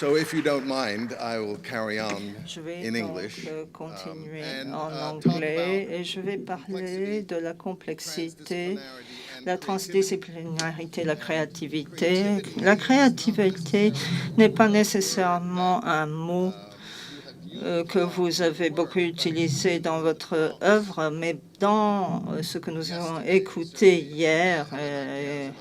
So if you don't mind, I will carry on Je vais in donc English. continuer and, en talk anglais about et je vais parler de la complexité, la creativity. transdisciplinarité, la créativité. La créativité n'est pas nécessairement un mot que vous avez beaucoup utilisé dans votre œuvre, mais dans ce que nous avons écouté hier,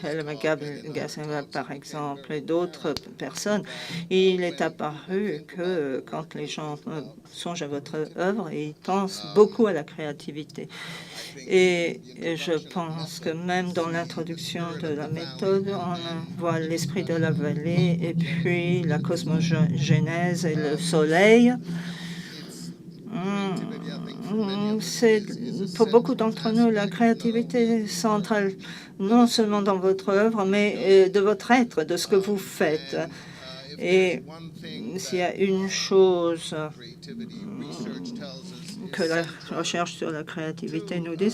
Helma Gasseva par exemple, et d'autres personnes, il est apparu que quand les gens songent à votre œuvre, ils pensent beaucoup à la créativité. Et je pense que même dans l'introduction de la méthode, on voit l'esprit de la vallée et puis la cosmogénèse et le soleil. C'est pour beaucoup d'entre nous la créativité centrale, non seulement dans votre œuvre, mais de votre être, de ce que vous faites. Et s'il y a une chose que la recherche sur la créativité nous dit,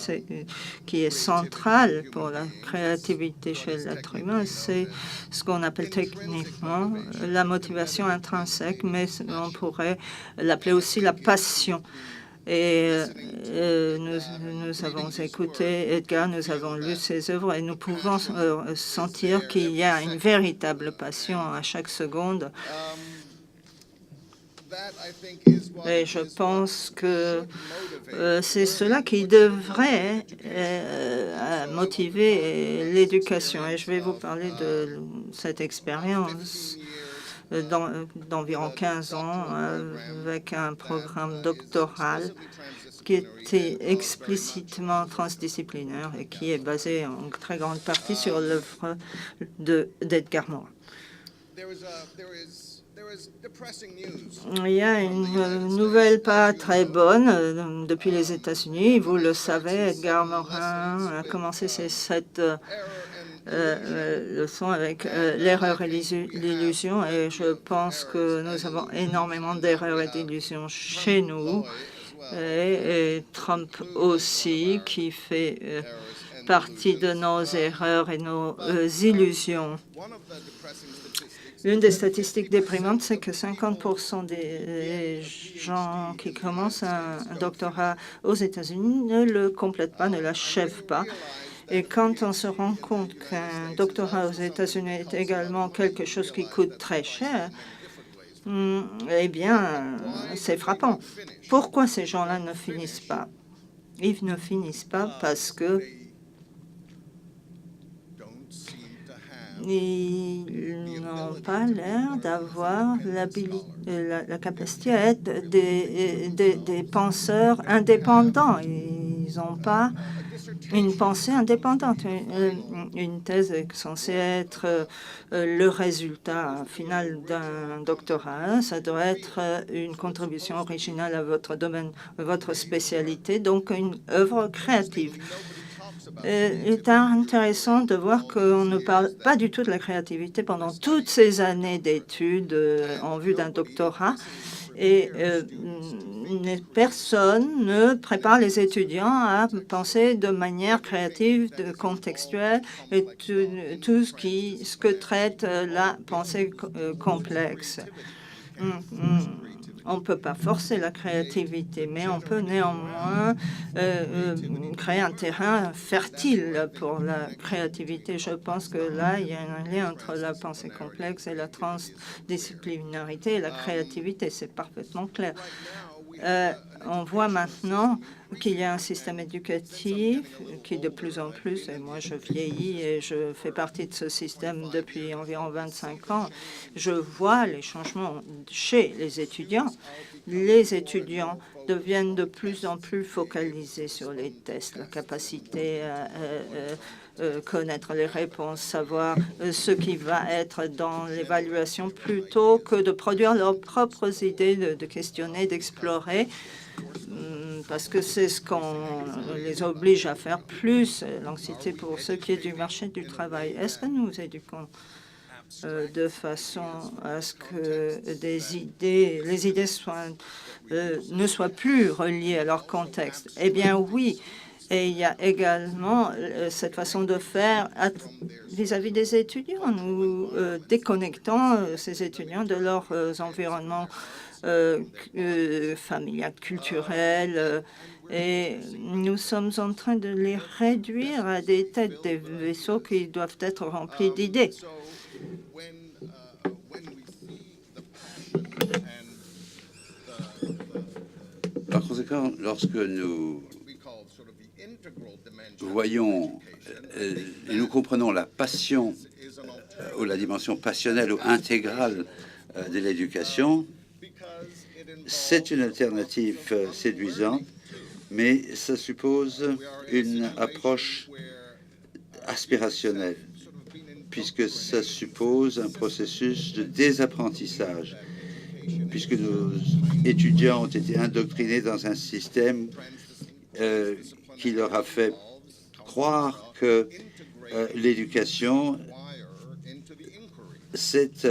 qui est centrale pour la créativité chez l'être humain, c'est ce qu'on appelle techniquement la motivation intrinsèque, mais on pourrait l'appeler aussi la passion. Et nous avons écouté Edgar, nous avons lu ses œuvres et nous pouvons sentir qu'il y a une véritable passion à chaque seconde. Et je pense que c'est cela qui devrait motiver l'éducation. Et je vais vous parler de cette expérience d'environ 15 ans avec un programme doctoral qui était explicitement transdisciplinaire et qui est basé en très grande partie sur l'œuvre d'Edgar Morin. Il y a une nouvelle pas très bonne depuis les États-Unis. Vous le savez, Edgar Morin a commencé ses 7 leçons avec l'erreur et l'illusion. Et je pense que nous avons énormément d'erreurs et d'illusions chez nous. Et Trump aussi, qui fait partie de nos erreurs et nos illusions. L'une des statistiques déprimantes, c'est que 50% des gens qui commencent un doctorat aux États-Unis ne le complètent pas, ne l'achèvent pas. Et quand on se rend compte qu'un doctorat aux États-Unis est également quelque chose qui coûte très cher, eh bien, c'est frappant. Pourquoi ces gens-là ne finissent pas? Ils ne finissent pas parce que ils n'ont pas l'air d'avoir la capacité à être des penseurs indépendants. Ils n'ont pas une pensée indépendante. Une thèse est censée être le résultat final d'un doctorat. Ça doit être une contribution originale à votre domaine, votre spécialité, donc une œuvre créative. Il est intéressant de voir qu'on ne parle pas du tout de la créativité pendant toutes ces années d'études en vue d'un doctorat. Et personne ne prépare les étudiants à penser de manière créative, contextuelle, et tout ce que traite la pensée complexe. On ne peut pas forcer la créativité, mais on peut néanmoins créer un terrain fertile pour la créativité. Je pense que là, il y a un lien entre la pensée complexe et la transdisciplinarité et la créativité. C'est parfaitement clair. On voit maintenant qu'il y a un système éducatif qui de plus en plus, et moi je vieillis et je fais partie de ce système depuis environ 25 ans, je vois les changements chez les étudiants. Les étudiants deviennent de plus en plus focalisés sur les tests, la capacité à connaître les réponses, savoir ce qui va être dans l'évaluation plutôt que de produire leurs propres idées, de questionner, d'explorer, parce que c'est ce qu'on les oblige à faire, plus l'anxiété pour ce qui est du marché du travail. Est-ce que nous éduquons de façon à ce que les idées ne soient plus reliées à leur contexte? Eh bien oui. Et il y a également cette façon de faire vis-à-vis des étudiants. Nous déconnectons ces étudiants de leurs environnements familial, culturel, et nous sommes en train de les réduire à des têtes des vaisseaux qui doivent être remplis d'idées. Par conséquent, lorsque nous voyons et nous comprenons la passion ou la dimension passionnelle ou intégrale de l'éducation, c'est une alternative séduisante, mais ça suppose une approche aspirationnelle, puisque ça suppose un processus de désapprentissage, puisque nos étudiants ont été indoctrinés dans un système qui leur a fait croire que l'éducation, c'est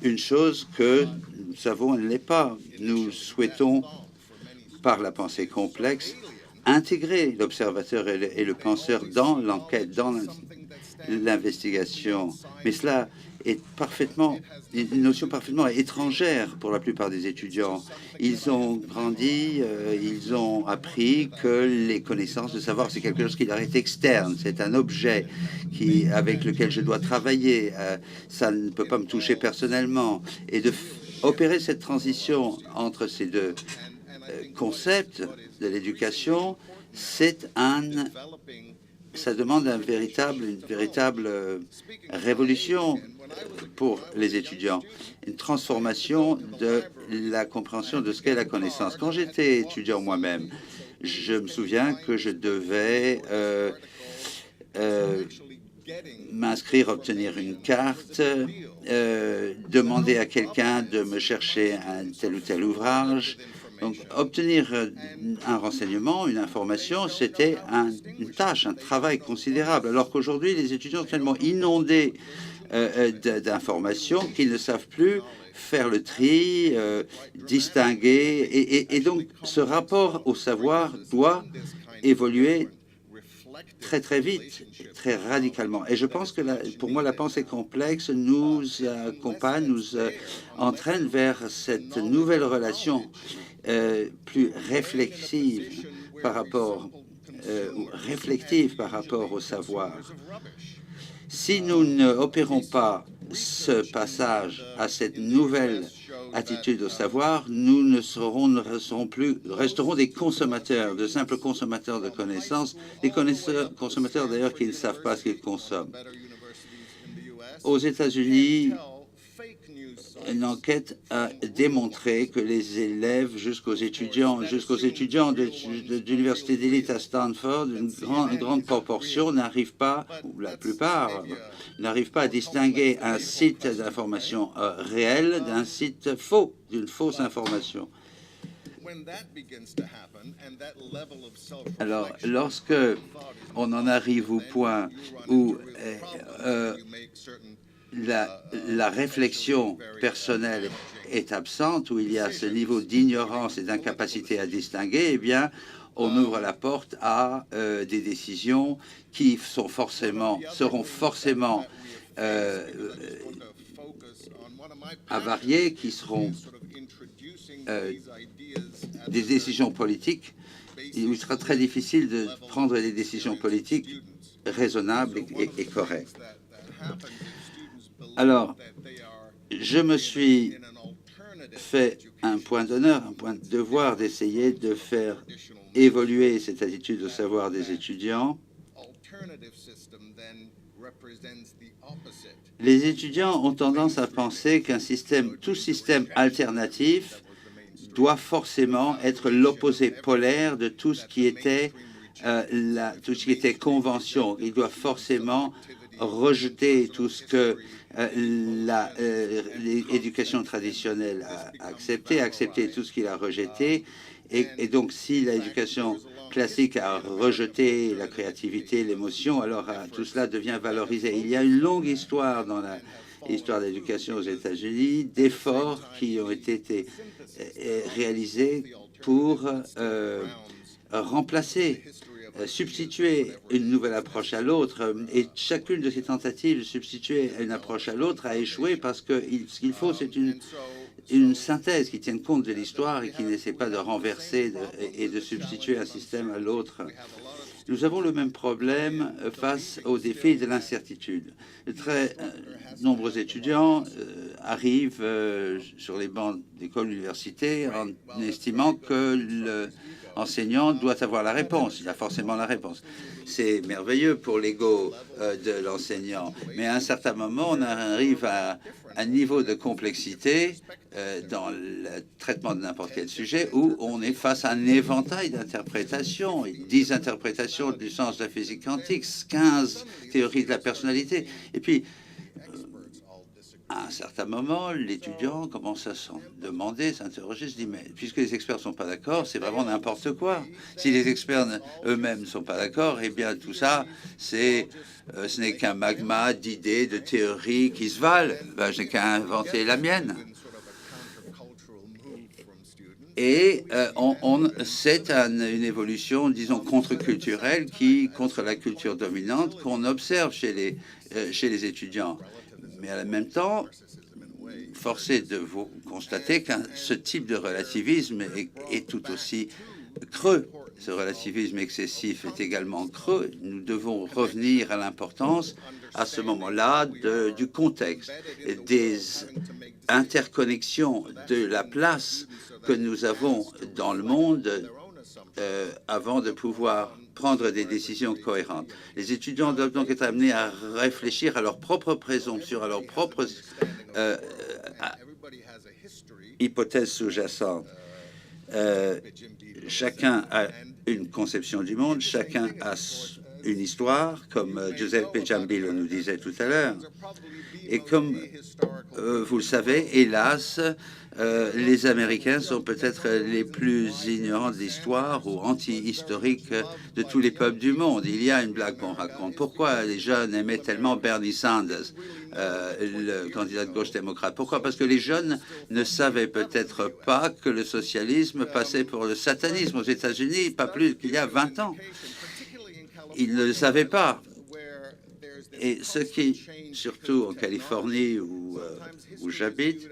une chose que nous savons, elle ne l'est pas. Nous souhaitons, par la pensée complexe, intégrer l'observateur et le penseur dans l'enquête, dans l'investigation. Mais cela est une notion parfaitement étrangère pour la plupart des étudiants. Ils ont grandi, ils ont appris que les connaissances, le savoir, c'est quelque chose qui leur est externe. C'est un objet avec lequel je dois travailler. Ça ne peut pas me toucher personnellement. Et de opérer cette transition entre ces deux concepts de l'éducation, ça demande une véritable révolution pour les étudiants, une transformation de la compréhension de ce qu'est la connaissance. Quand j'étais étudiant moi-même, je me souviens que je devais m'inscrire, obtenir une carte, demander à quelqu'un de me chercher un tel ou tel ouvrage. Donc, obtenir un renseignement, une information, c'était une tâche, un travail considérable, alors qu'aujourd'hui, les étudiants sont tellement inondés d'informations qu'ils ne savent plus faire le tri, distinguer, et donc ce rapport au savoir doit évoluer très très vite, très radicalement. Et je pense que pour moi, la pensée complexe nous accompagne, nous entraîne vers cette nouvelle relation plus réflexive par rapport ou réflective par rapport au savoir. Si nous n'opérons pas ce passage à cette nouvelle attitude au savoir, nous resterons des consommateurs, de simples consommateurs de connaissances, des consommateurs d'ailleurs qui ne savent pas ce qu'ils consomment. Aux États-Unis, une enquête a démontré que les élèves jusqu'aux étudiants de l'université d'élite à Stanford, une grande proportion n'arrivent pas, ou la plupart, n'arrivent pas à distinguer un site d'information réel d'un site faux, d'une fausse information. Alors, lorsque on en arrive au point où la réflexion personnelle est absente, où il y a ce niveau d'ignorance et d'incapacité à distinguer, eh bien, on ouvre la porte à des décisions qui seront forcément avariées, qui seront des décisions politiques. Il sera très difficile de prendre des décisions politiques raisonnables et correctes. Alors, je me suis fait un point d'honneur, un point de devoir d'essayer de faire évoluer cette attitude au savoir des étudiants. Les étudiants ont tendance à penser tout système alternatif doit forcément être l'opposé polaire de tout ce qui était convention. Il doit forcément rejeter tout ce que l'éducation traditionnelle a accepter tout ce qu'il a rejeté. Et donc, si l'éducation classique a rejeté la créativité, l'émotion, alors tout cela devient valorisé. Il y a une longue histoire dans l'histoire de l'éducation aux États-Unis, d'efforts qui ont été réalisés pour remplacer substituer une nouvelle approche à l'autre, et chacune de ces tentatives de substituer une approche à l'autre a échoué parce que ce qu'il faut, c'est une synthèse qui tienne compte de l'histoire et qui n'essaie pas de renverser et de substituer un système à l'autre. Nous avons le même problème face au défi de l'incertitude. De très nombreux étudiants arrivent sur les bancs d'école université en estimant que l'enseignant doit avoir la réponse. Il a forcément la réponse. C'est merveilleux pour l'ego de l'enseignant, mais à un certain moment, on arrive à un niveau de complexité dans le traitement de n'importe quel sujet où on est face à un éventail d'interprétations, 10 interprétations du sens de la physique quantique, 15 théories de la personnalité. Et puis, à un certain moment, l'étudiant commence à s'en demander, s'interroger, se dit, mais puisque les experts ne sont pas d'accord, c'est vraiment n'importe quoi. Si les experts eux-mêmes ne sont pas d'accord, eh bien tout ça, ce n'est qu'un magma d'idées, de théories qui se valent. Ben, je n'ai qu'à inventer la mienne. Et c'est une évolution, disons, contre-culturelle contre la culture dominante qu'on observe chez les étudiants. Mais en même temps, force est de vous constater que ce type de relativisme est tout aussi creux. Ce relativisme excessif est également creux. Nous devons revenir à l'importance, à ce moment-là, du contexte, des interconnexions, de la place que nous avons dans le monde avant de pouvoir prendre des décisions cohérentes. Les étudiants doivent donc être amenés à réfléchir à leurs propres présomptions, à leurs propres hypothèses sous-jacentes. Chacun a une conception du monde, chacun a une histoire, comme Giuseppe Giambilo nous disait tout à l'heure. Et comme vous le savez, hélas, les Américains sont peut-être les plus ignorants de l'histoire ou anti-historiques de tous les peuples du monde. Il y a une blague qu'on raconte. Pourquoi les jeunes aimaient tellement Bernie Sanders, le candidat de gauche démocrate? Pourquoi? Parce que les jeunes ne savaient peut-être pas que le socialisme passait pour le satanisme aux États-Unis, pas plus qu'il y a 20 ans. Ils ne le savaient pas. Et ce qui, surtout en Californie où j'habite,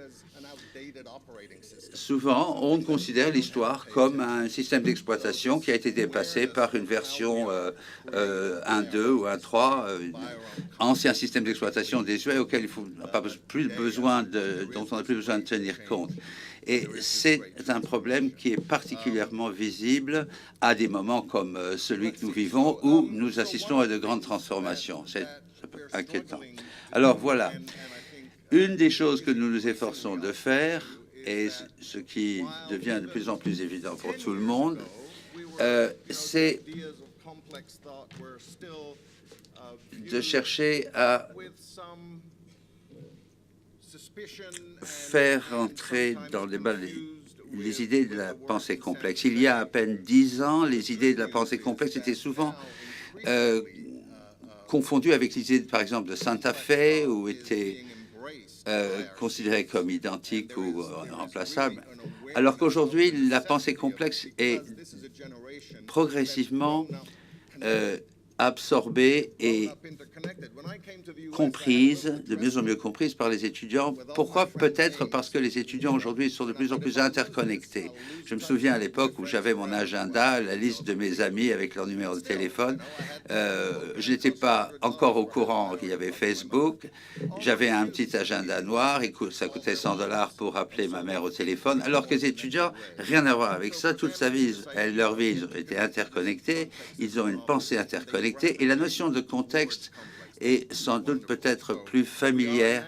souvent on considère l'histoire comme un système d'exploitation qui a été dépassé par une version 1.2 ou 1.3, ancien système d'exploitation désuet auquel dont on n'a plus besoin de tenir compte. Et c'est un problème qui est particulièrement visible à des moments comme celui que nous vivons où nous assistons à de grandes transformations. C'est inquiétant. Alors voilà, une des choses que nous nous efforçons de faire, et ce qui devient de plus en plus évident pour tout le monde, c'est de chercher à faire entrer dans le débat les idées de la pensée complexe. Il y a à peine 10 ans, les idées de la pensée complexe étaient souvent confondues avec les idées, par exemple, de Santa Fe, ou étaient considérées comme identiques ou remplaçables, alors qu'aujourd'hui, la pensée complexe est progressivement absorbée et comprise, de mieux en mieux comprise par les étudiants. Pourquoi? Peut-être parce que les étudiants aujourd'hui sont de plus en plus interconnectés. Je me souviens à l'époque où j'avais mon agenda, la liste de mes amis avec leur numéro de téléphone. Je n'étais pas encore au courant qu'il y avait Facebook. J'avais un petit agenda noir et ça coûtait $100 pour appeler ma mère au téléphone. Alors que les étudiants, rien à voir avec ça. Toute sa vie, leur vie, ils étaient interconnectés. Ils ont une pensée interconnectée. Et la notion de contexte est sans doute peut-être plus familière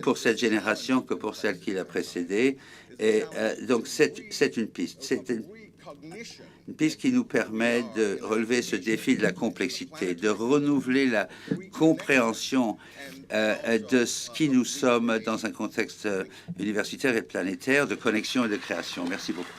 pour cette génération que pour celle qui l'a précédée. Et donc c'est une piste. C'est une piste qui nous permet de relever ce défi de la complexité, de renouveler la compréhension de ce qui nous sommes dans un contexte universitaire et planétaire de connexion et de création. Merci beaucoup.